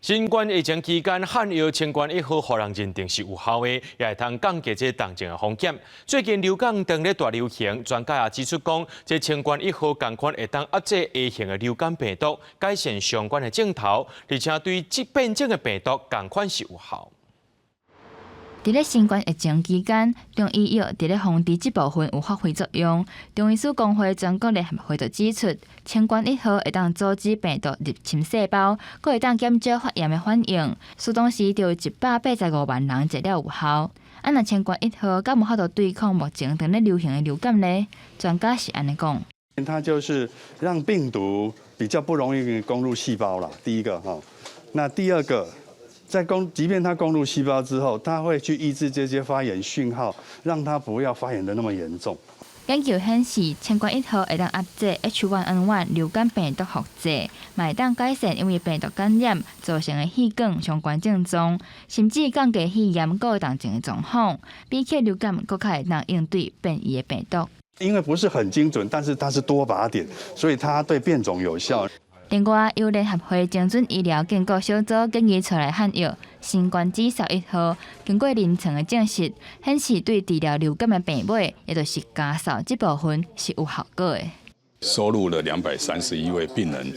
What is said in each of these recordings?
新冠疫情期间，汉药清冠1号，互人认定是有效的，也会通降低这重症的风险。最近流感正咧大流行，专家也指出讲，这清冠1号同款会当压制 A 型的流感病毒，改善相关的症头，而且对即变种的病毒同款是有效。伫咧新冠疫情期间，中医药伫咧防治这部分有发挥作用。中医师工会全国联合会就指出，清冠1号会当阻止病毒入侵细胞，佫会当减少发炎的反应。苏当时就185万人食了有效。若清冠1号敢有法度对抗目前正咧流行的流感呢？专家是安尼讲。它就是让病毒比较不容易攻入细胞啦，第一个哈。那第二个。即便它攻入细胞之后，它会去抑制这些发炎讯号，让它不要发炎的那么严重。研究显示，清冠1号会当压制 H1N1 流感病毒复制，嘛会当改善因为病毒感染造成的气管相关症状，甚至降低肺炎各重症的状况，比起流感更较会当应对变异的病毒。因为不是很精准，但是它是多靶点，所以它对变种有效。另外，由联合会精准医疗建构小组建议出来汉药新冠至少1号，经过临床的证实，显示对治疗流感的病危，也就是家扫这部分是有效果的。收录了231位病人，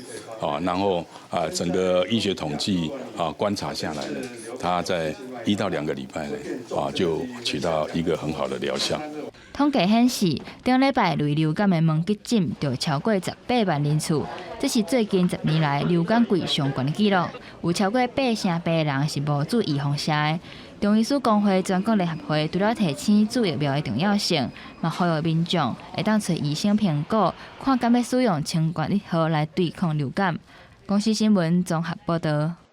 然后整个医学统计观察下来呢，他在1到2个礼拜内就起到一个很好的疗效。统计显示，中礼拜类流感的门急诊就超过18万人次，这是最近10年来流感季上悬的纪录。有超过88%的人是无注意防晒的。中医师工会全国联合会除了提醒注疫苗的重要性，嘛呼吁民众会当找医生评估，看敢要使用清冠1号来对抗流感。公司新闻综合报道。